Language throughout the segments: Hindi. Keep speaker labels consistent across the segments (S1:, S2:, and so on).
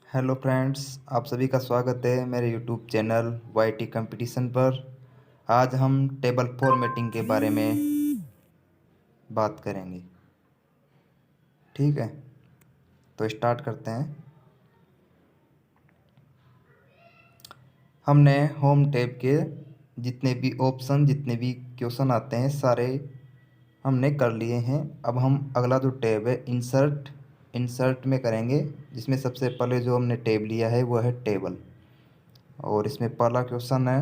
S1: हेलो फ्रेंड्स, आप सभी का स्वागत है मेरे यूट्यूब चैनल वाईटी कंपटीशन पर। आज हम टेबल फॉर्मेटिंग के बारे में बात करेंगे। ठीक है, तो स्टार्ट करते हैं। हमने होम टैब के जितने भी ऑप्शन, जितने भी क्वेश्चन आते हैं, सारे हमने कर लिए हैं। अब हम अगला जो टैब है इंसर्ट में करेंगे, जिसमें सबसे पहले जो हमने टैब लिया है वो है टेबल। और इसमें पहला क्वेश्चन है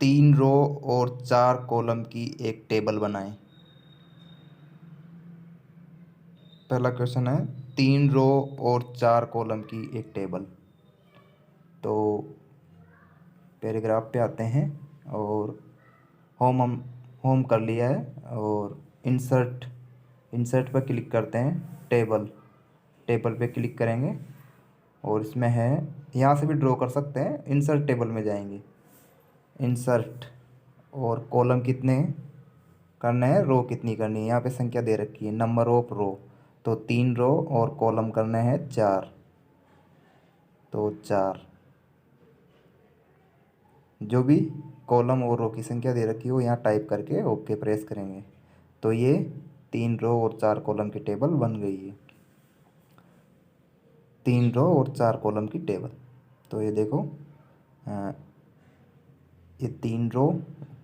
S1: 3 रो और 4 कॉलम की एक टेबल बनाएं। पहला क्वेश्चन है 3 रो और 4 कॉलम की एक टेबल। तो पैराग्राफ पे आते हैं और हम होम कर लिया है और इंसर्ट पर क्लिक करते हैं। टेबल पे क्लिक करेंगे और इसमें है, यहाँ से भी ड्रॉ कर सकते हैं। इंसर्ट टेबल में जाएंगे, इंसर्ट और कॉलम कितने करना है, रो कितनी करनी है। यहाँ पे संख्या दे रखी है, नंबर ऑफ रो। तो 3 रो और कॉलम करने हैं 4, तो 4। जो भी कॉलम और रो की संख्या दे रखी हो यहाँ टाइप करके ओके प्रेस करेंगे, तो ये 3 रो और 4 कॉलम की टेबल बन गई है। 3 रो और 4 कॉलम की टेबल। तो ये देखो, अ, ये 3 रो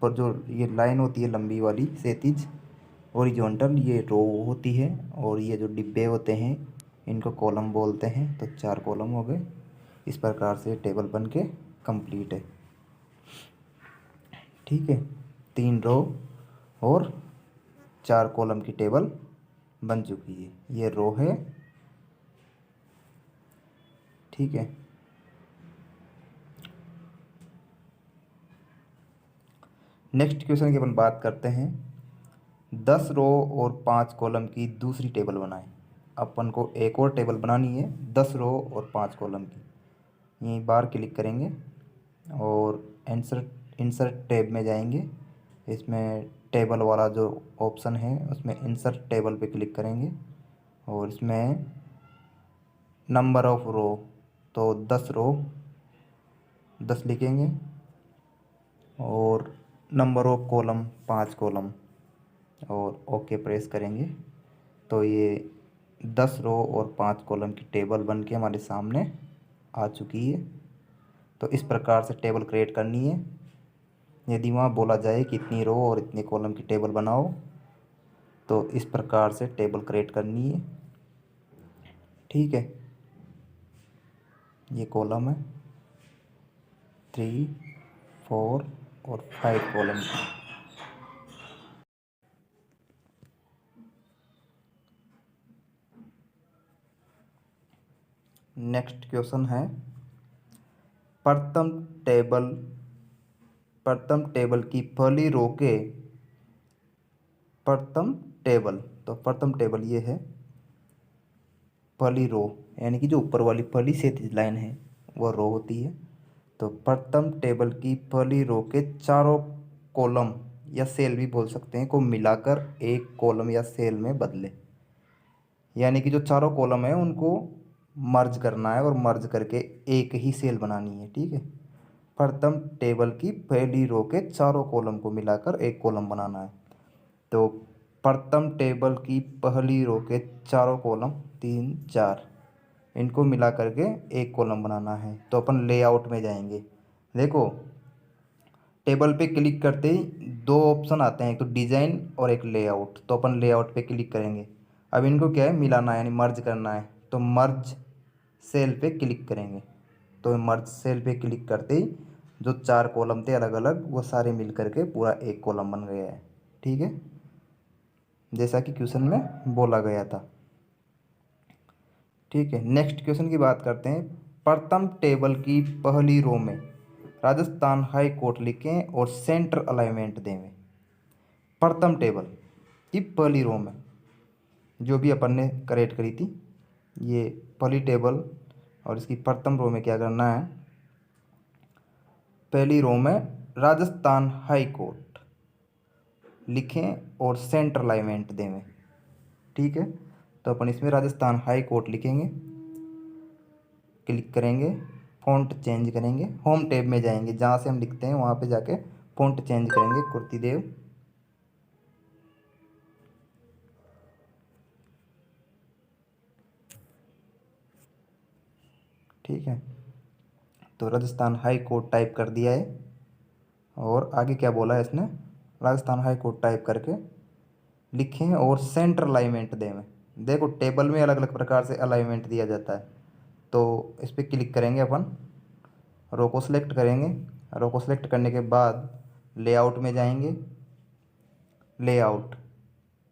S1: पर जो ये लाइन होती है लंबी वाली क्षैतिज हॉरिजॉन्टल, ये रो होती है। और ये जो डिब्बे होते हैं इनको कॉलम बोलते हैं। तो 4 कॉलम हो गए। इस प्रकार से टेबल बन के कंप्लीट है। ठीक है, 3 रो और 4 कॉलम की टेबल बन चुकी है। ये रो है। ठीक है, नेक्स्ट क्वेश्चन की अपन बात करते हैं। 10 रो और 5 कॉलम की दूसरी टेबल बनाएं। अपन को एक और टेबल बनानी है 10 रो और 5 कॉलम की। यहीं बार क्लिक करेंगे और इंसर्ट टैब में जाएंगे। इसमें टेबल वाला जो ऑप्शन है उसमें इंसर्ट टेबल पे क्लिक करेंगे और इसमें नंबर ऑफ रो, तो 10 रो 10 लिखेंगे और नंबर ऑफ कॉलम 5 कॉलम और ओके प्रेस करेंगे। तो ये 10 रो और 5 कॉलम की टेबल बन के हमारे सामने आ चुकी है। तो इस प्रकार से टेबल क्रिएट करनी है। यदि वहाँ बोला जाए कि इतनी रो और इतने कॉलम की टेबल बनाओ, तो इस प्रकार से टेबल क्रिएट करनी है। ठीक है, ये कॉलम है 3, 4 और 5 कॉलम की। नेक्स्ट क्वेश्चन है प्रथम टेबल प्रथम टेबल की पहली रो के प्रथम टेबल। तो प्रथम टेबल ये है पहली रो, यानी कि जो ऊपर वाली पहली क्षैतिज लाइन है वह रो होती है। तो प्रथम टेबल की पहली रो के चारों कॉलम या सेल भी बोल सकते हैं को मिलाकर एक कॉलम या सेल में बदले। यानी कि जो चारों कॉलम है उनको मर्ज करना है और मर्ज करके एक ही सेल बनानी है। ठीक है, प्रथम टेबल की पहली रो के चारों कॉलम को मिलाकर एक कॉलम बनाना है। तो प्रथम टेबल की पहली रो के चारों कॉलम 3, 4, इनको मिला करके एक कॉलम बनाना है। तो अपन लेआउट में जाएंगे। देखो, टेबल पे क्लिक करते ही 2 ऑप्शन आते हैं, एक तो डिजाइन और एक लेआउट। तो अपन लेआउट पे क्लिक करेंगे। अब इनको क्या है, मिलाना है यानी मर्ज करना है। तो मर्ज सेल पे क्लिक करेंगे। तो मर्ज सेल पे क्लिक करते ही जो 4 कॉलम थे अलग अलग, वो सारे मिल करके पूरा एक कॉलम बन गया है। ठीक है, जैसा कि क्वेश्चन में बोला गया था। ठीक है, नेक्स्ट क्वेश्चन की बात करते हैं। प्रथम टेबल की पहली रो में राजस्थान हाई कोर्ट लिखें और सेंटर अलाइनमेंट दें। प्रथम टेबल की पहली रो में जो भी अपन ने क्रिएट करी थी ये पहली टेबल, और इसकी प्रथम रो में क्या करना है, पहली रो में राजस्थान हाई कोर्ट लिखें और सेंटर अलाइनमेंट दें। ठीक है, तो अपन इसमें राजस्थान हाई कोर्ट लिखेंगे, क्लिक करेंगे, फ़ॉन्ट चेंज करेंगे, होम टैब में जाएंगे, जहाँ से हम लिखते हैं वहाँ पे जाके फ़ॉन्ट चेंज करेंगे, कुर्तीदेव। ठीक है, तो राजस्थान हाई कोर्ट टाइप कर दिया है। और आगे क्या बोला है इसने, राजस्थान हाई कोर्ट टाइप करके लिखें और सेंटर अलाइनमेंट दें। देखो टेबल में अलग अलग प्रकार से अलाइनमेंट दिया जाता है, तो इस पर क्लिक करेंगे अपन, रो को सिलेक्ट करेंगे, रो को सिलेक्ट करने के बाद लेआउट में जाएंगे, लेआउट।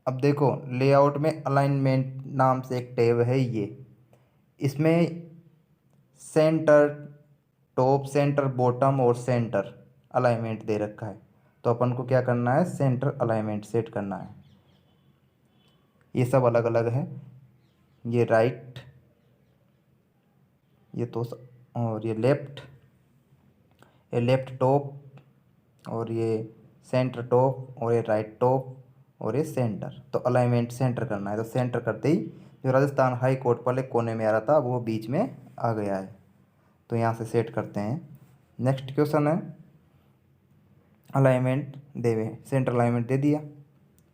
S1: अब देखो लेआउट में अलाइनमेंट नाम से एक टैब है ये, इसमें सेंटर टॉप, सेंटर बॉटम और सेंटर अलाइनमेंट दे रखा है। तो अपन को क्या करना है, सेंटर अलाइनमेंट सेट करना है। ये सब अलग अलग है, ये राइट, ये तो और ये लेफ्ट, ये लेफ्ट टॉप और ये सेंटर टॉप और ये राइट टॉप और ये सेंटर। तो अलाइनमेंट सेंटर करना है, तो सेंटर करते ही जो राजस्थान हाई कोर्ट वाले कोने में आ रहा था वो बीच में आ गया है। तो यहाँ से सेट करते हैं। नेक्स्ट क्वेश्चन है अलाइनमेंट देवे, सेंटर अलाइनमेंट दे दिया।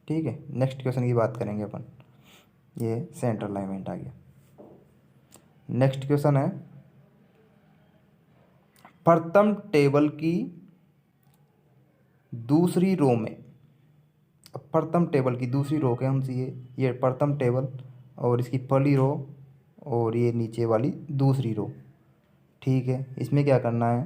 S1: ठीक है, नेक्स्ट क्वेश्चन की बात करेंगे अपन, ये सेंटर अलाइनमेंट आ गया। नेक्स्ट क्वेश्चन है प्रथम टेबल की दूसरी रो में, अब प्रथम टेबल की दूसरी रो कौन सी है, ये प्रथम टेबल और इसकी पहली रो और ये नीचे वाली दूसरी रो। ठीक है, इसमें क्या करना है,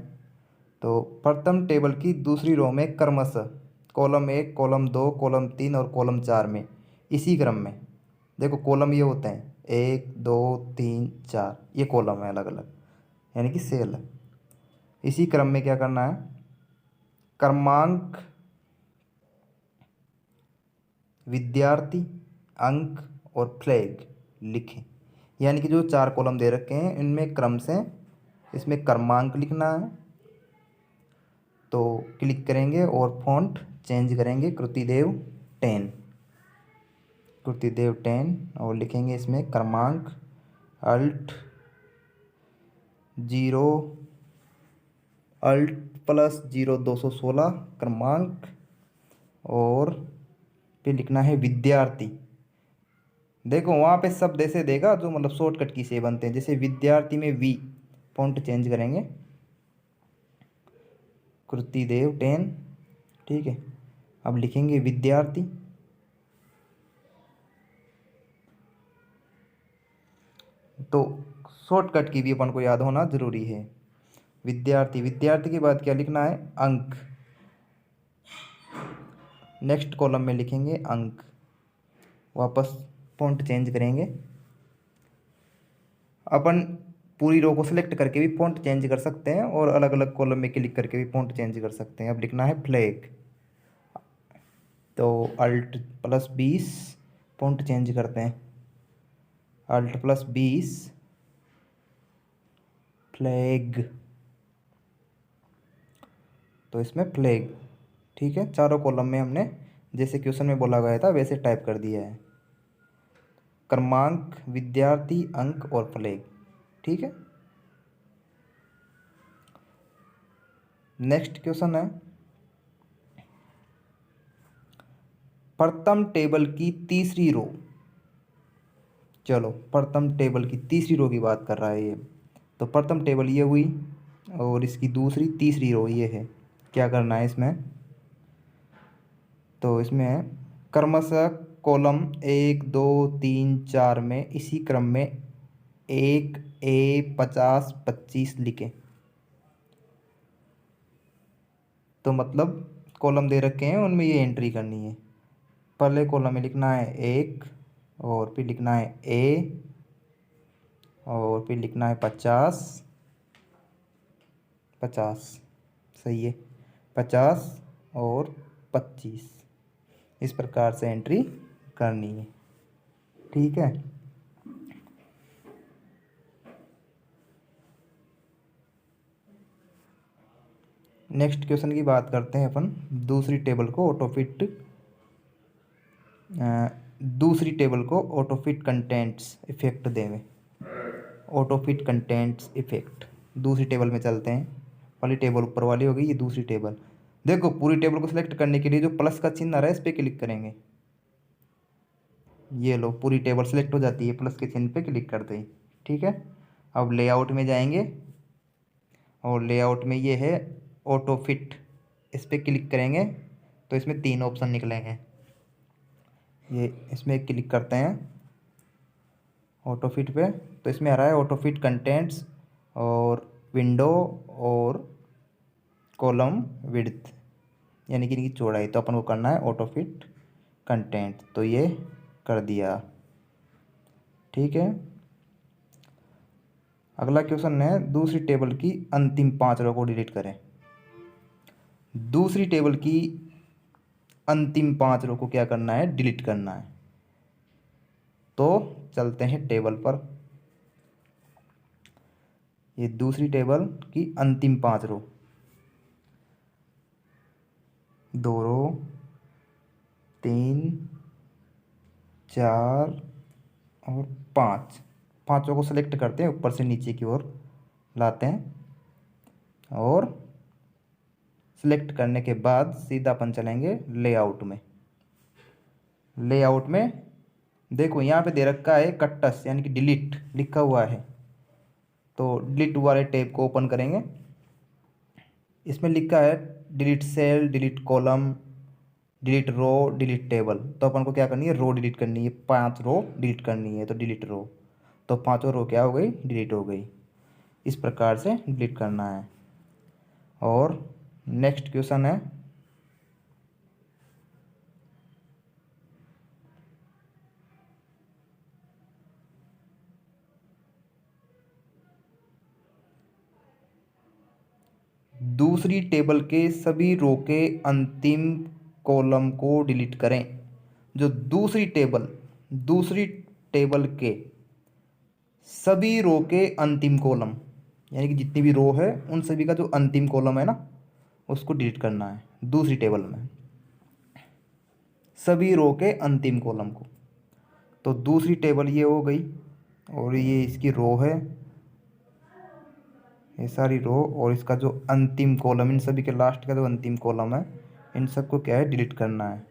S1: तो प्रथम टेबल की दूसरी रो में क्रमशः कॉलम 1, कॉलम 2, कॉलम 3 और कॉलम 4 में इसी क्रम में, देखो कॉलम ये होते हैं 1 2 3 4, ये कॉलम है अलग अलग, यानी कि सेल है। इसी क्रम में क्या करना है, क्रमांक, विद्यार्थी, अंक और फ्लैग लिखें। यानी कि जो 4 कॉलम दे रखे हैं इनमें क्रम से इसमें क्रमांक लिखना है। तो क्लिक करेंगे और फॉन्ट चेंज करेंगे, कृतिदेव 10, कृतिदेव 10 और लिखेंगे इसमें क्रमांक अल्ट 0, अल्ट +0 216 क्रमांक, और फिर लिखना है विद्यार्थी। देखो वहाँ पे शब्द ऐसे देगा जो मतलब शॉर्टकट की से बनते हैं, जैसे विद्यार्थी में वी, फॉन्ट चेंज करेंगे, कृतिदेव 10। ठीक है, अब लिखेंगे विद्यार्थी, तो शॉर्टकट की भी अपन को याद होना जरूरी है। विद्यार्थी, विद्यार्थी के बाद क्या लिखना है, अंक। नेक्स्ट कॉलम में लिखेंगे अंक, वापस फॉन्ट चेंज करेंगे। अपन पूरी रो को सिलेक्ट करके भी फॉन्ट चेंज कर सकते हैं और अलग अलग कॉलम में क्लिक करके भी फॉन्ट चेंज कर सकते हैं। अब लिखना है फ्लैग, तो अल्ट +20 फॉन्ट चेंज करते हैं, अल्ट +20 फ्लैग, तो इसमें फ्लैग। ठीक है, चारों कॉलम में हमने जैसे क्वेश्चन में बोला गया था वैसे टाइप कर दिया है, क्रमांक, विद्यार्थी, अंक और फ्लैग। ठीक है, नेक्स्ट क्वेश्चन है प्रथम टेबल की तीसरी रो। चलो प्रथम टेबल की तीसरी रो की बात कर रहा है ये, तो प्रथम टेबल ये हुई और इसकी दूसरी तीसरी रो ये है। क्या करना है इसमें, तो इसमें क्रमशः कॉलम 1 2 3 4 में इसी क्रम में 1 A 50 25 लिखें। तो मतलब कॉलम दे रखे हैं उनमें ये एंट्री करनी है। पहले कॉलम में लिखना है 1 और फिर लिखना है A और फिर लिखना है 50 50, सही है, 50 और 25, इस प्रकार से एंट्री करनी है। ठीक है, नेक्स्ट क्वेश्चन की बात करते हैं अपन, दूसरी टेबल को ऑटोफिट दूसरी टेबल को ऑटोफिट कंटेंट्स इफेक्ट देवे। ऑटोफिट कंटेंट्स इफेक्ट, दूसरी टेबल में चलते हैं। पहली टेबल ऊपर वाली हो गई, ये दूसरी टेबल। देखो पूरी टेबल को सिलेक्ट करने के लिए जो प्लस का चिन्ह आ रहा है इस पर क्लिक करेंगे। ये लो पूरी टेबल सेलेक्ट हो जाती है प्लस के चिन्ह पे क्लिक करते ही। ठीक है, अब लेआउट में जाएंगे और लेआउट में ये है ऑटो फिट, इस पर क्लिक करेंगे तो इसमें 3 ऑप्शन निकलेंगे। ये इसमें क्लिक करते हैं ऑटो फिट पे, तो इसमें आ रहा है ऑटो फिट कंटेंट्स और विंडो और कॉलम विड्थ, यानी कि इनकी चौड़ाई। तो अपन को करना है ऑटो फिट कंटेंट, तो ये कर दिया। ठीक है, अगला क्वेश्चन है दूसरी टेबल की अंतिम 5 रो को डिलीट करें। दूसरी टेबल की अंतिम 5 रो को क्या करना है, डिलीट करना है। तो चलते हैं टेबल पर। ये दूसरी टेबल की अंतिम 5 रो, 2 रो, 3, 4 और 5, पांचों को सेलेक्ट करते हैं, ऊपर से नीचे की ओर लाते हैं और सिलेक्ट करने के बाद सीधा अपन चलेंगे लेआउट में। लेआउट में देखो यहाँ पे दे रखा है कट्टस यानी कि डिलीट लिखा हुआ है, तो डिलीट वाले टैब को ओपन करेंगे। इसमें लिखा है delete cell, delete column, delete row, delete table. तो अपन को क्या करनी है, रो डिलीट करनी है, 5 रो डिलीट करनी है, तो डिलीट रो। तो 5 रो क्या हो गई, डिलीट हो गई। इस प्रकार से डिलीट करना है। और नेक्स्ट क्वेश्चन है दूसरी टेबल के सभी रो के अंतिम कॉलम को डिलीट करें। जो दूसरी टेबल के सभी रो के अंतिम कॉलम, यानी कि जितनी भी रो है उन सभी का जो अंतिम कॉलम है ना उसको डिलीट करना है दूसरी टेबल में, सभी रो के अंतिम कॉलम को। तो दूसरी टेबल ये हो गई और ये इसकी रो है, ये सारी रो, और इसका जो अंतिम कॉलम, इन सभी के लास्ट का जो अंतिम कॉलम है इन सबको क्या है, डिलीट करना है।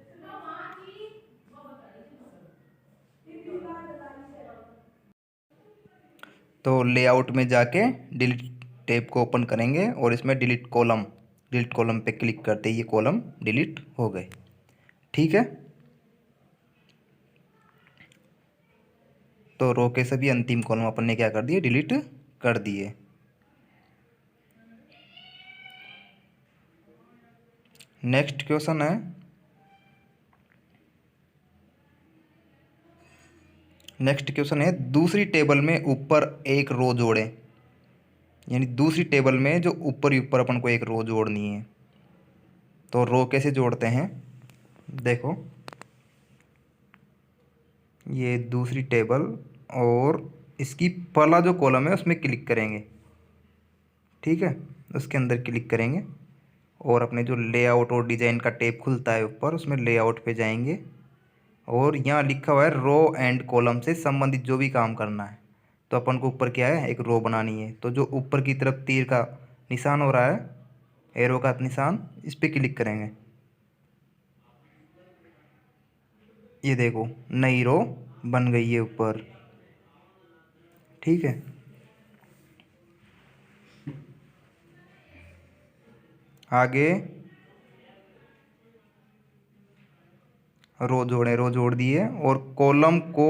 S1: तो लेआउट में जाके डिलीट टैब को ओपन करेंगे और इसमें डिलीट कॉलम पे क्लिक करते ही ये कॉलम डिलीट हो गए। ठीक है, तो रो के सभी अंतिम कॉलम अपन ने क्या कर दिए, डिलीट कर दिए। नेक्स्ट क्वेश्चन है दूसरी टेबल में ऊपर एक रो जोड़ें। यानी दूसरी टेबल में जो ऊपर ही ऊपर अपन को एक रो जोड़नी है। तो रो कैसे जोड़ते हैं, देखो ये दूसरी टेबल और इसकी पहला जो कॉलम है उसमें क्लिक करेंगे। ठीक है, उसके अंदर क्लिक करेंगे और अपने जो लेआउट और डिज़ाइन का टैब खुलता है ऊपर, उसमें लेआउट पे जाएंगे और यहाँ लिखा हुआ है रो एंड कॉलम से संबंधित जो भी काम करना है। तो अपन को ऊपर क्या है, एक रो बनानी है। तो जो ऊपर की तरफ तीर का निशान हो रहा है, एरो का निशान, इस पर क्लिक करेंगे। ये देखो नई रो बन गई है ऊपर। ठीक है, आगे रो जोड़ दिए और कॉलम को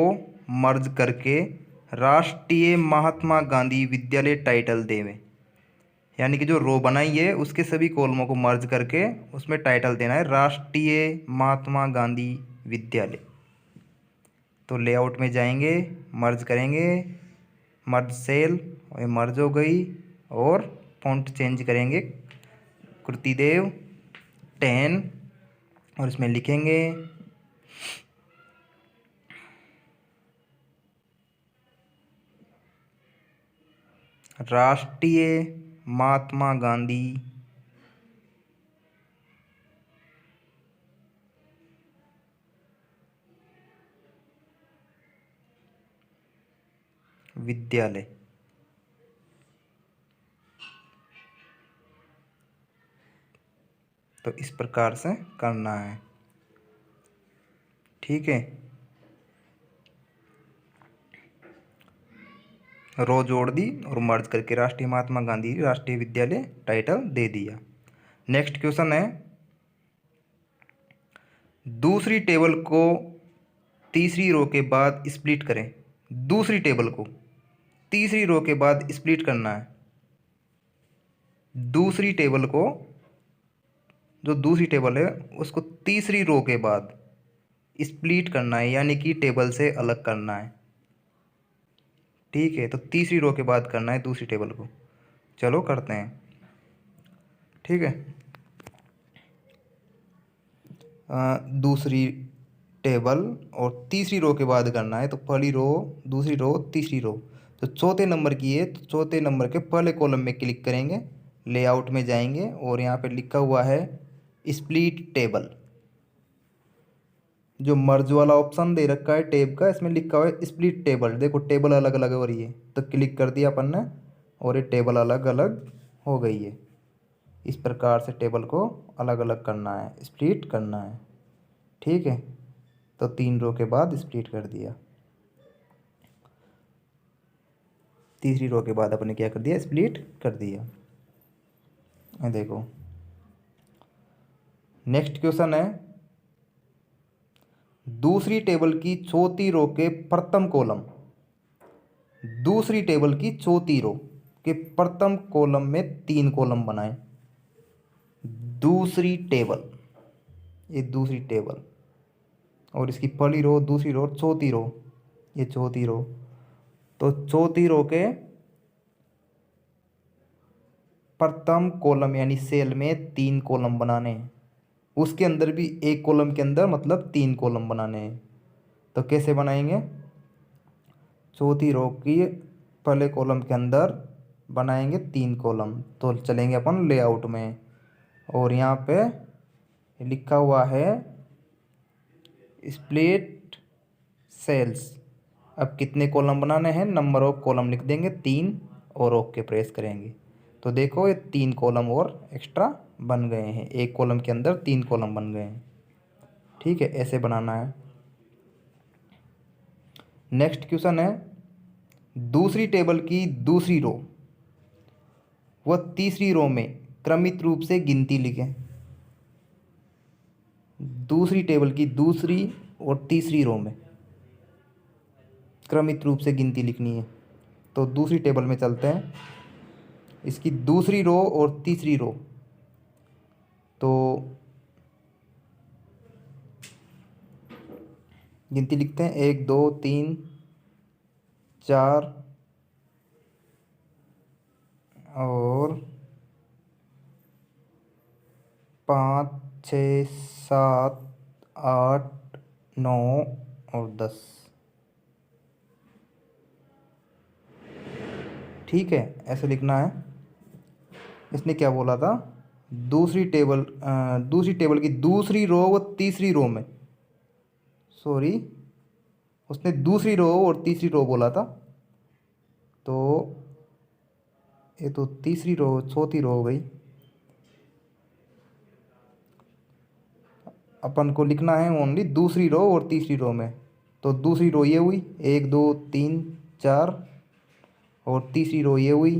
S1: मर्ज करके राष्ट्रीय महात्मा गांधी विद्यालय टाइटल देवें। यानी कि जो रो बनाई है उसके सभी कॉलमों को मर्ज करके उसमें टाइटल देना है राष्ट्रीय महात्मा गांधी विद्यालय। तो लेआउट में जाएंगे, मर्ज करेंगे, मर्ज सेल, और मर्ज हो गई। और फॉन्ट चेंज करेंगे कृतिदेव 10 और इसमें लिखेंगे राष्ट्रीय महात्मा गांधी विद्यालय। तो इस प्रकार से करना है, ठीक है। रो जोड़ दी और मर्ज करके राष्ट्रीय महात्मा गांधी राष्ट्रीय विद्यालय टाइटल दे दिया। नेक्स्ट क्वेश्चन है, दूसरी टेबल को तीसरी रो के बाद स्प्लिट करें। दूसरी टेबल को तीसरी रो के बाद स्प्लिट करना है। दूसरी टेबल को, जो दूसरी टेबल है उसको तीसरी रो के बाद स्प्लिट करना है, यानी कि टेबल से अलग करना है, ठीक है। तो तीसरी रो के बाद करना है दूसरी टेबल को। चलो करते हैं, ठीक है। दूसरी टेबल और तीसरी रो के बाद करना है, तो पहली रो, दूसरी रो, तीसरी रो। तो चौथे नंबर की है, तो चौथे नंबर के पहले कॉलम में क्लिक करेंगे, लेआउट में जाएंगे और यहाँ पे लिखा हुआ है स्प्लिट टेबल। जो मर्ज वाला ऑप्शन दे रखा है टेब का, इसमें लिखा हुआ है स्प्लिट टेबल। देखो टेबल अलग अलग हो रही है, तो क्लिक कर दिया अपन ने और ये टेबल अलग अलग हो गई है। इस प्रकार से टेबल को अलग अलग करना है, स्प्लिट करना है, ठीक है। तो 3 रो के बाद स्प्लिट कर दिया, तीसरी रो के बाद अपने क्या कर दिया, स्प्लिट कर दिया। ये देखो नेक्स्ट क्वेश्चन है, दूसरी टेबल की चौथी रो के प्रथम कॉलम, दूसरी टेबल की चौथी रो के प्रथम कॉलम में 3 कॉलम बनाएं। दूसरी टेबल, ये दूसरी टेबल और इसकी पहली रो, दूसरी रो, चौथी रो, ये चौथी रो। तो चौथी रो के प्रथम कॉलम यानी सेल में 3 कॉलम बनाने हैं। उसके अंदर भी एक कॉलम के अंदर मतलब 3 कॉलम बनाने हैं। तो कैसे बनाएंगे, चौथी रो की पहले कॉलम के अंदर बनाएंगे 3 कॉलम। तो चलेंगे अपन लेआउट में और यहाँ पे लिखा हुआ है स्प्लिट सेल्स। अब कितने कॉलम बनाने हैं, नंबर ऑफ कॉलम लिख देंगे 3 और ओके प्रेस करेंगे। तो देखो ये 3 कॉलम और एक्स्ट्रा बन गए हैं, एक कॉलम के अंदर 3 कॉलम बन गए हैं, ठीक है। ऐसे बनाना है। नेक्स्ट क्वेश्चन है, दूसरी टेबल की दूसरी रो व तीसरी रो में क्रमित रूप से गिनती लिखें। दूसरी टेबल की दूसरी और तीसरी रो में क्रमित रूप से गिनती लिखनी है। तो दूसरी टेबल में चलते हैं, इसकी दूसरी रो और तीसरी रो, तो गिनती लिखते हैं 1 2 3 4 और 5 6 7 8 9 और 10, ठीक है। ऐसे लिखना है। इसने क्या बोला था, दूसरी टेबल की दूसरी रो व तीसरी रो में, सॉरी उसने दूसरी रो और तीसरी रो बोला था। तो ये तो तीसरी रो चौथी रो हो गई। अपन को लिखना है ओनली दूसरी रो और तीसरी रो में। तो दूसरी रो ये हुई 1 2 3 4 और तीसरी रो ये हुई,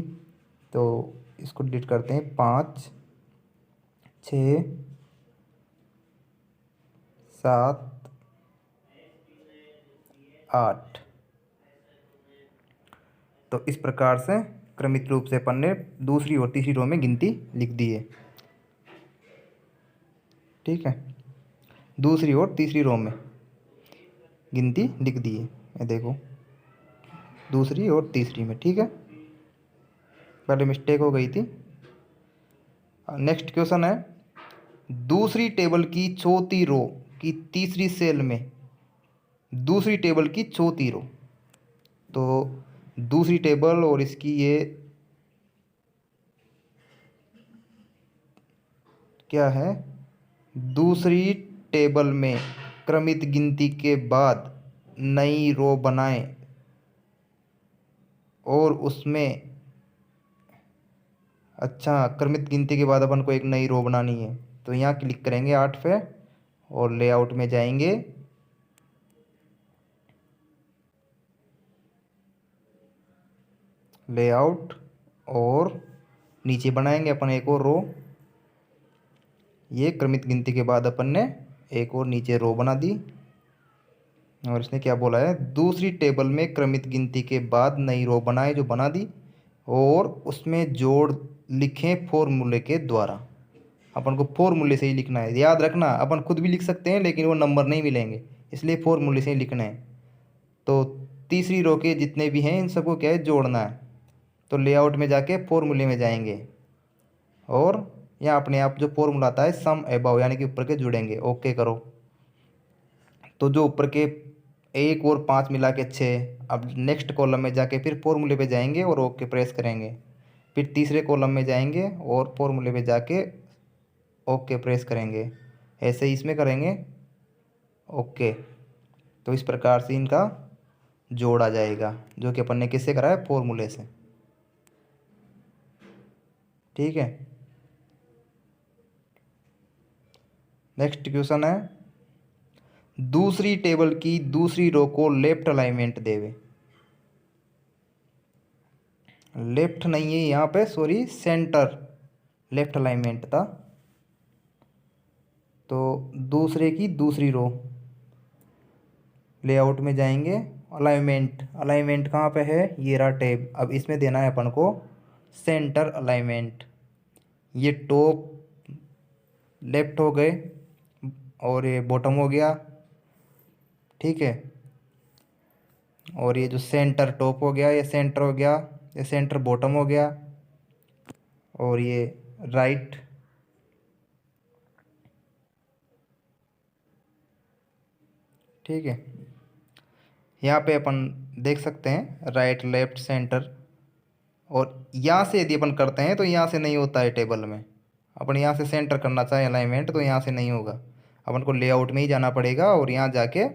S1: तो इसको डिलीट करते हैं 5 6 7 8। तो इस प्रकार से क्रमित रूप से अपन ने दूसरी और तीसरी रो में गिनती लिख दी है, ठीक है। दूसरी और तीसरी रो में गिनती लिख दी है, ये देखो दूसरी और तीसरी में, ठीक है। पहले मिस्टेक हो गई थी। नेक्स्ट क्वेश्चन है, दूसरी टेबल की चौथी रो की तीसरी सेल में दूसरी टेबल की चौथी रो। तो दूसरी टेबल और इसकी ये क्या है, दूसरी टेबल में क्रमित गिनती के बाद नई रो बनाएं। और उसमें अच्छा क्रमित गिनती के बाद अपन को एक नई रो बनानी है, तो यहाँ क्लिक करेंगे 8 पे और लेआउट में जाएंगे। लेआउट और नीचे बनाएंगे अपन एक और रो। ये क्रमित गिनती के बाद अपन ने एक और नीचे रो बना दी। और इसने क्या बोला है, दूसरी टेबल में क्रमित गिनती के बाद नई रो बनाए, जो बना दी, और उसमें जोड़ लिखें फॉर्मूले के द्वारा। अपन को फॉर्मूले से ही लिखना है, याद रखना। अपन खुद भी लिख सकते हैं लेकिन वो नंबर नहीं मिलेंगे, इसलिए फॉर्मूले से ही लिखना है। तो तीसरी रो के जितने भी हैं इन सबको क्या है, जोड़ना है। तो लेआउट में जाके फॉर्मूले में जाएंगे और यहाँ अपने आप जो फॉर्मूला आता है सम एबव, यानी कि ऊपर के जुड़ेंगे। ओके करो। तो जो ऊपर के 1 और 5 मिला के 6, अब नेक्स्ट कॉलम में जाके फिर फॉर्मूले पे जाएंगे और ओके प्रेस करेंगे। फिर तीसरे कॉलम में जाएंगे और फॉर्मूले पे जाके ओके प्रेस करेंगे। ऐसे ही इसमें करेंगे ओके। तो इस प्रकार से इनका जोड़ आ जाएगा, जो कि अपन ने किससे करा है, फॉर्मूले से। ठीक है। नेक्स्ट क्वेश्चन है, दूसरी टेबल की दूसरी रो को लेफ्ट अलाइनमेंट देवे। लेफ्ट नहीं है यहाँ पे, सॉरी सेंटर, लेफ्ट अलाइनमेंट था। तो दूसरे की दूसरी रो, लेआउट में जाएंगे, अलाइनमेंट, अलाइनमेंट कहाँ पे है, ये रहा टेब। अब इसमें देना है अपन को सेंटर अलाइनमेंट। ये टॉप लेफ्ट हो गए और ये बॉटम हो गया। ठीक है। और ये जो सेंटर टॉप हो गया, ये सेंटर हो गया, ये सेंटर बॉटम हो गया, और ये राइट। ठीक है। यहाँ पे अपन देख सकते हैं राइट लेफ्ट सेंटर। और यहाँ से यदि अपन करते हैं तो यहाँ से नहीं होता है टेबल में। अपन यहाँ से सेंटर करना चाहे अलाइनमेंट, तो यहाँ से नहीं होगा। अपन को लेआउट में ही जाना पड़ेगा और यहाँ जाके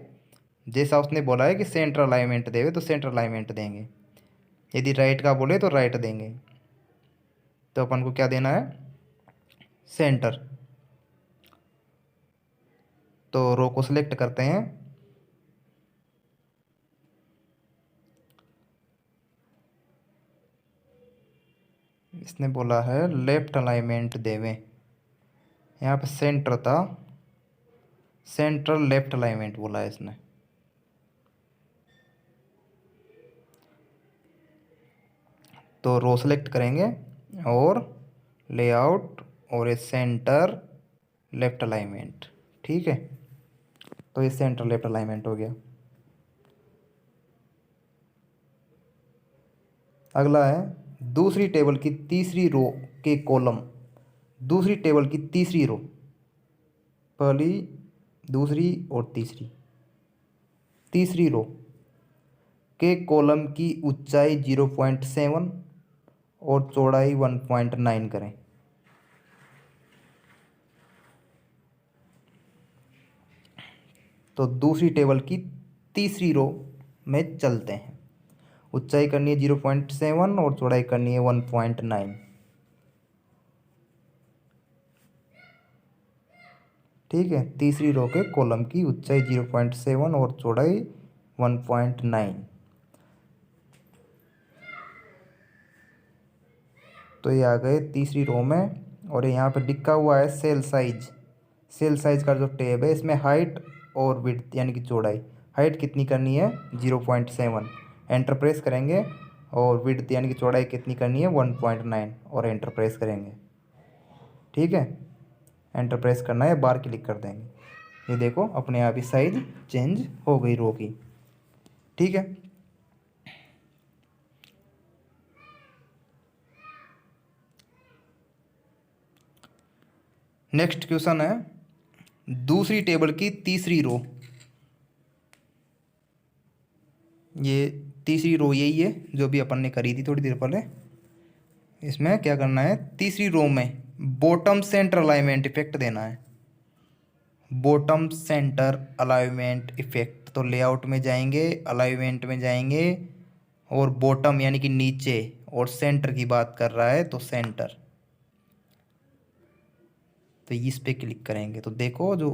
S1: जैसा उसने बोला है कि सेंटर अलाइनमेंट देवे तो सेंटर अलाइनमेंट देंगे। यदि राइट का बोले तो राइट देंगे। तो अपन को क्या देना है, सेंटर। तो रो को सिलेक्ट करते हैं। इसने बोला है लेफ्ट अलाइनमेंट देवे, यहाँ पे सेंटर था, सेंट्रल लेफ्ट अलाइनमेंट बोला है इसने। तो रो सेलेक्ट करेंगे और लेआउट और ये सेंटर लेफ्ट अलाइनमेंट। ठीक है। तो ये सेंटर लेफ्ट अलाइनमेंट हो गया। अगला है दूसरी टेबल की तीसरी रो के कॉलम, दूसरी टेबल की तीसरी रो, पहली दूसरी और तीसरी, तीसरी रो के कॉलम की ऊंचाई 0.7 और चौड़ाई 1.9 करें। तो दूसरी टेबल की तीसरी रो में चलते हैं। ऊंचाई करनी है 0.7 और चौड़ाई करनी है 1.9। ठीक है। तीसरी रो के कॉलम की ऊंचाई 0.7 और चौड़ाई 1.9। तो ये आ गए तीसरी रो में। और यहाँ पे लिखा हुआ है सेल साइज। सेल साइज का जो टैब है इसमें हाइट और विड्थ यानी कि चौड़ाई, हाइट कितनी करनी है 0.7, एंटर प्रेस करेंगे। और विड्थ यानी कि चौड़ाई कितनी करनी है 1.9 और एंटर प्रेस करेंगे। ठीक है। एंटर प्रेस करना है, बार क्लिक कर देंगे। ये देखो अपने आप ही साइज चेंज हो गई रो की। ठीक है। नेक्स्ट क्वेश्चन है, दूसरी टेबल की तीसरी रो, ये तीसरी रो यही है जो भी अपन ने करी थी थोड़ी देर पहले। इसमें क्या करना है, तीसरी रो में बॉटम सेंटर अलाइनमेंट इफेक्ट देना है। बॉटम सेंटर अलाइनमेंट इफेक्ट, तो लेआउट में जाएंगे, अलाइनमेंट में जाएंगे और बॉटम यानी कि नीचे, और सेंटर की बात कर रहा है तो सेंटर। तो इस पे क्लिक करेंगे तो देखो जो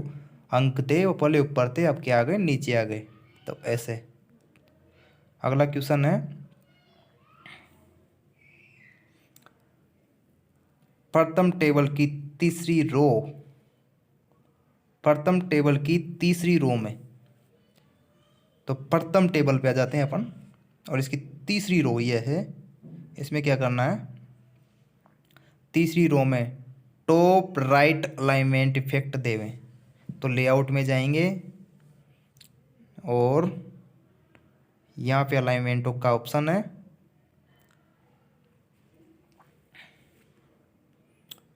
S1: अंक थे वो पहले ऊपर थे, अब क्या आ गए, नीचे आ गए। तो ऐसे। अगला क्वेश्चन है, प्रथम टेबल की तीसरी रो, प्रथम टेबल की तीसरी रो में, तो प्रथम टेबल पे आ जाते हैं अपन, और इसकी तीसरी रो ये है। इसमें क्या करना है, तीसरी रो में टॉप राइट अलाइनमेंट इफेक्ट देवें। तो लेआउट में जाएंगे और यहाँ पे अलाइनमेंटों का ऑप्शन है,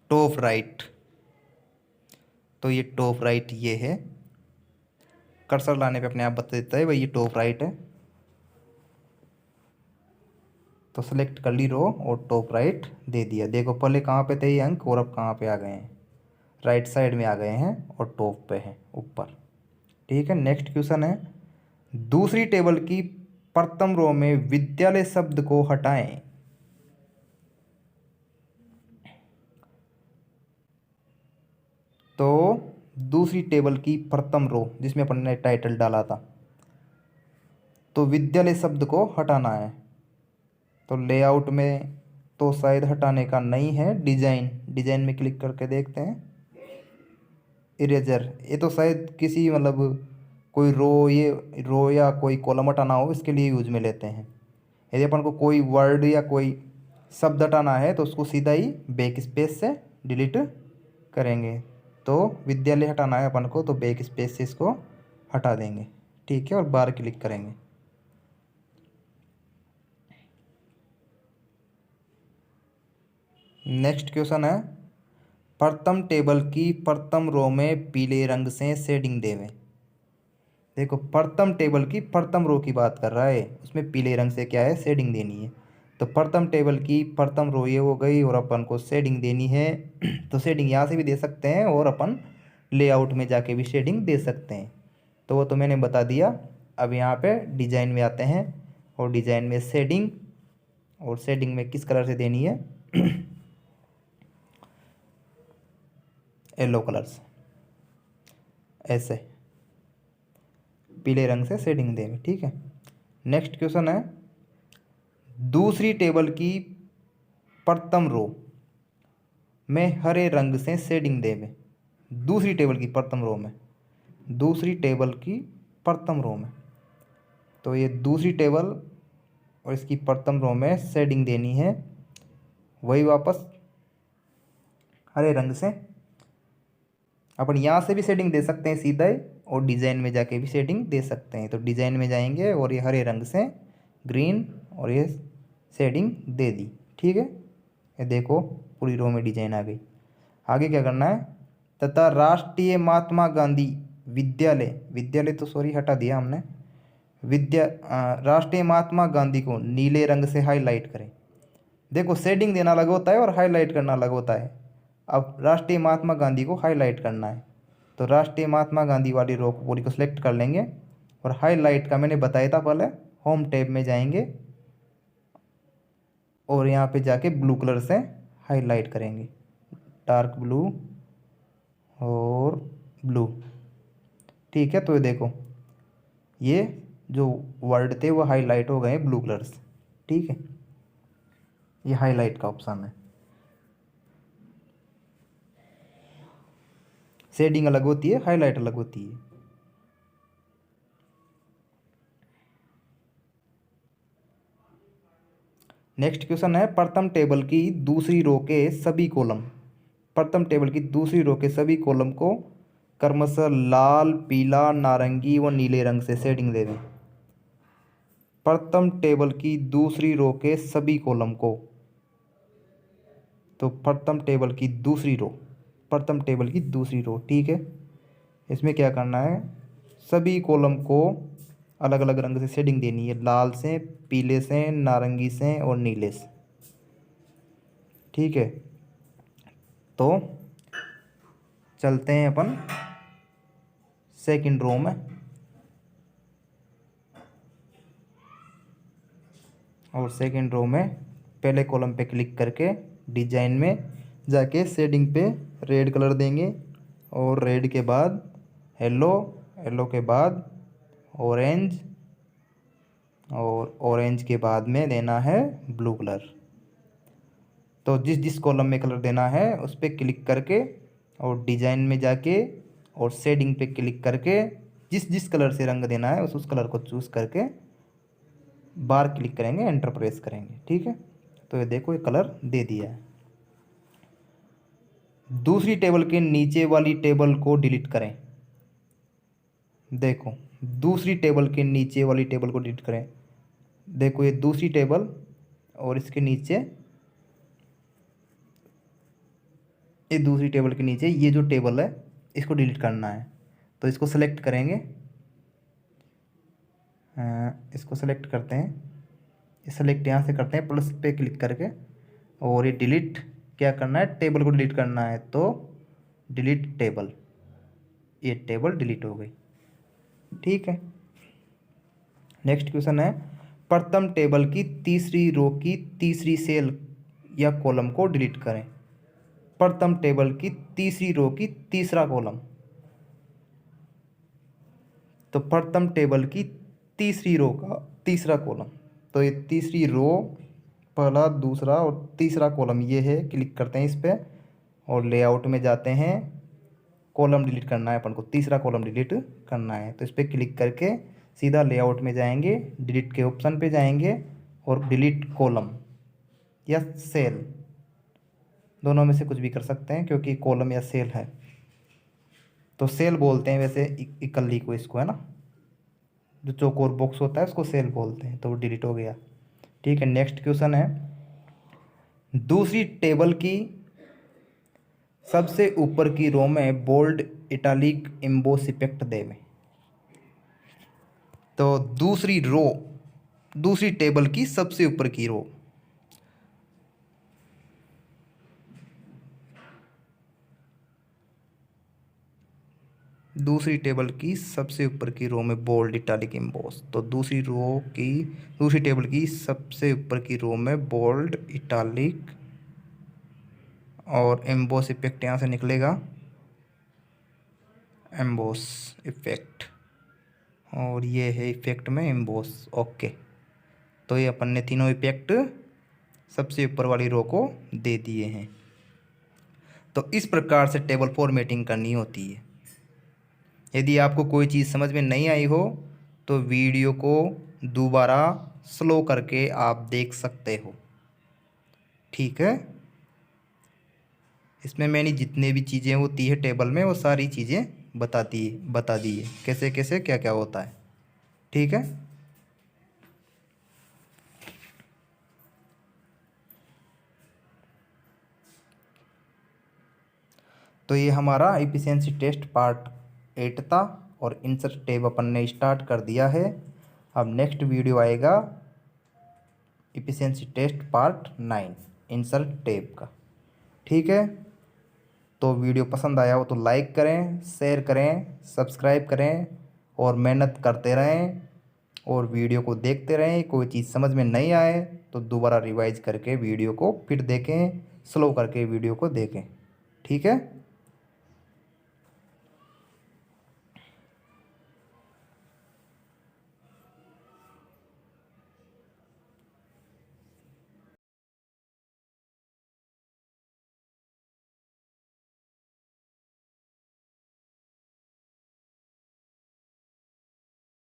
S1: टॉप राइट। तो ये टॉप राइट ये है, कर्सर लाने पे अपने आप बता देता है भाई ये टॉप राइट है। तो सेलेक्ट कर ली रो और टॉप राइट दे दिया। देखो पहले कहाँ पे थे ये अंक और अब कहाँ पे आ गए हैं, राइट साइड में आ गए हैं और टॉप पे है ऊपर। ठीक है, नेक्स्ट क्वेश्चन है, दूसरी टेबल की प्रथम रो में विद्यालय शब्द को हटाएं। तो दूसरी टेबल की प्रथम रो जिसमें अपन ने टाइटल डाला था, तो विद्यालय शब्द को हटाना है। तो लेआउट में तो शायद हटाने का नहीं है, डिजाइन, डिजाइन में क्लिक करके देखते हैं। इरेजर, ये तो शायद किसी मतलब कोई रो, ये रो या कोई कॉलम हटाना हो इसके लिए यूज में लेते हैं। यदि अपन को कोई वर्ड या कोई शब्द हटाना है तो उसको सीधा ही बैक स्पेस से डिलीट करेंगे। तो विद्यालय हटाना है अपन को तो बैक स्पेस से इसको हटा देंगे। ठीक है, और बार क्लिक करेंगे। नेक्स्ट क्वेश्चन है, प्रथम टेबल की प्रथम रो में पीले रंग से शेडिंग देवें। देखो प्रथम टेबल की प्रथम रो की बात कर रहा है, उसमें पीले रंग से क्या है, शेडिंग देनी है। तो प्रथम टेबल की प्रथम रो ये हो गई और अपन को शेडिंग देनी है। तो शेडिंग यहाँ से भी दे सकते हैं और अपन लेआउट में जाके भी शेडिंग दे सकते हैं। तो वो तो मैंने बता दिया। अब यहाँ पे डिजाइन में आते हैं और डिजाइन में शेडिंग, और शेडिंग में किस कलर से देनी है, येलो कलर से, ऐसे पीले रंग से शेडिंग देंगे। ठीक है, नेक्स्ट क्वेश्चन है, दूसरी टेबल की प्रथम रो में हरे रंग से शेडिंग देवे। दूसरी टेबल की प्रथम रो में, दूसरी टेबल की प्रथम रो में, तो ये दूसरी टेबल और इसकी प्रथम रो में शेडिंग देनी है, वही वापस हरे रंग से। अपन यहाँ से भी शेडिंग दे सकते हैं सीधा ही, और डिज़ाइन में जाके भी शेडिंग दे सकते हैं। तो डिज़ाइन में जाएंगे और ये हरे रंग से ग्रीन और ये शेडिंग दे दी। ठीक है, ये देखो पूरी रो में डिजाइन आ गई। आगे क्या करना है, तथा राष्ट्रीय महात्मा गांधी विद्यालय, विद्यालय तो सॉरी हटा दिया हमने, राष्ट्रीय महात्मा गांधी को नीले रंग से हाईलाइट करें। देखो शेडिंग देना अलग होता है और हाईलाइट करना अलग होता है। अब राष्ट्रीय महात्मा गांधी को हाईलाइट करना है, तो राष्ट्रीय महात्मा गांधी वाली रो को पूरी को सिलेक्ट कर लेंगे, और हाईलाइट का मैंने बताया था पहले, होम टैब में जाएंगे और यहाँ पे जाके ब्लू कलर से हाईलाइट करेंगे, डार्क ब्लू और ब्लू। ठीक है, तो ये देखो ये जो वर्ड थे वो हाईलाइट हो गए ब्लू कलर से। ठीक है, ये हाईलाइट का ऑप्शन है। शेडिंग अलग होती है, हाईलाइट अलग होती है। नेक्स्ट क्वेश्चन है, प्रथम टेबल की दूसरी रो के सभी कॉलम, प्रथम टेबल की दूसरी रो के सभी कॉलम को क्रमशः लाल, पीला, नारंगी व नीले रंग से शेडिंग दे दें। प्रथम टेबल की दूसरी रो के सभी कॉलम को, तो प्रथम टेबल की दूसरी रो, प्रथम टेबल की दूसरी रो। ठीक है, इसमें क्या करना है, सभी कॉलम को अलग अलग रंग से शेडिंग देनी है, लाल से, पीले से, नारंगी से और नीले से। ठीक है, तो चलते हैं अपन सेकंड रो में। और सेकंड रो में पहले कॉलम पे क्लिक करके डिजाइन में जाके शेडिंग पे रेड कलर देंगे और रेड के बाद येलो, येलो के बाद ऑरेंज और ऑरेंज के बाद में देना है ब्लू कलर। तो जिस जिस कॉलम में कलर देना है उस पर क्लिक करके और डिजाइन में जाके और शेडिंग पे क्लिक करके जिस जिस कलर से रंग देना है उस कलर को चूज़ करके बार क्लिक करेंगे, एंटर प्रेस करेंगे। ठीक है, तो ये देखो ये कलर दे दिया है। दूसरी टेबल के नीचे वाली टेबल को डिलीट करें। देखो दूसरी टेबल के नीचे वाली टेबल को डिलीट करें। देखो ये दूसरी टेबल और इसके नीचे, ये दूसरी टेबल के नीचे ये जो टेबल है इसको डिलीट करना है। तो इसको सेलेक्ट करेंगे, इसको सेलेक्ट करते हैं, सेलेक्ट यहाँ से करते हैं प्लस पे क्लिक करके और ये डिलीट क्या करना है, टेबल को डिलीट करना है। तो डिलीट टेबल, ये टेबल डिलीट हो गई। ठीक है, नेक्स्ट क्वेश्चन है प्रथम टेबल की तीसरी रो की तीसरी सेल या कॉलम को डिलीट करें। प्रथम टेबल की तीसरी रो की तीसरा कॉलम, तो प्रथम टेबल की तीसरी रो का तीसरा कॉलम, तो ये तीसरी रो पहला दूसरा और तीसरा कॉलम ये है। क्लिक करते हैं इस पर और लेआउट में जाते हैं, कॉलम डिलीट करना है अपन को, तीसरा कॉलम डिलीट करना है। तो इस पर क्लिक करके सीधा लेआउट में जाएंगे, डिलीट के ऑप्शन पे जाएंगे और डिलीट कॉलम या सेल, दोनों में से कुछ भी कर सकते हैं क्योंकि कॉलम या सेल है। तो सेल बोलते हैं वैसे इकल्ली को, इसको है ना, जो चौकोर बॉक्स होता है उसको सेल बोलते हैं। तो वो डिलीट हो गया। ठीक है, नेक्स्ट क्वेश्चन है दूसरी टेबल की सबसे ऊपर की रो में बोल्ड इटालिक एम्बोस इफेक्ट दे में। तो दूसरी रो, दूसरी टेबल की सबसे ऊपर की रो, दूसरी टेबल की सबसे ऊपर की रो में बोल्ड इटालिक एम्बोस। तो दूसरी रो की, दूसरी टेबल की सबसे ऊपर की रो में बोल्ड इटालिक और एम्बोस इफेक्ट यहाँ से निकलेगा, एम्बोस इफेक्ट, और ये है इफेक्ट में एम्बोस। ओके, तो ये अपन ने तीनों इफेक्ट सबसे ऊपर वाली रो को दे दिए हैं। तो इस प्रकार से टेबल फॉर्मेटिंग करनी होती है। यदि आपको कोई चीज़ समझ में नहीं आई हो तो वीडियो को दोबारा स्लो करके आप देख सकते हो। ठीक है, इसमें मैंने जितने भी चीज़ें होती है टेबल में वो सारी चीज़ें बता दी है कैसे कैसे क्या क्या होता है। ठीक है, तो ये हमारा एफिशिएंसी टेस्ट पार्ट 8 था और इंसर्ट टैब अपन ने स्टार्ट कर दिया है। अब नेक्स्ट वीडियो आएगा efficiency test part 9 insert tab का। ठीक है, तो वीडियो पसंद आया हो तो लाइक करें, शेयर करें, सब्सक्राइब करें और मेहनत करते रहें और वीडियो को देखते रहें। कोई चीज़ समझ में नहीं आए तो दोबारा रिवाइज करके वीडियो को फिर देखें, स्लो करके वीडियो को देखें। ठीक है।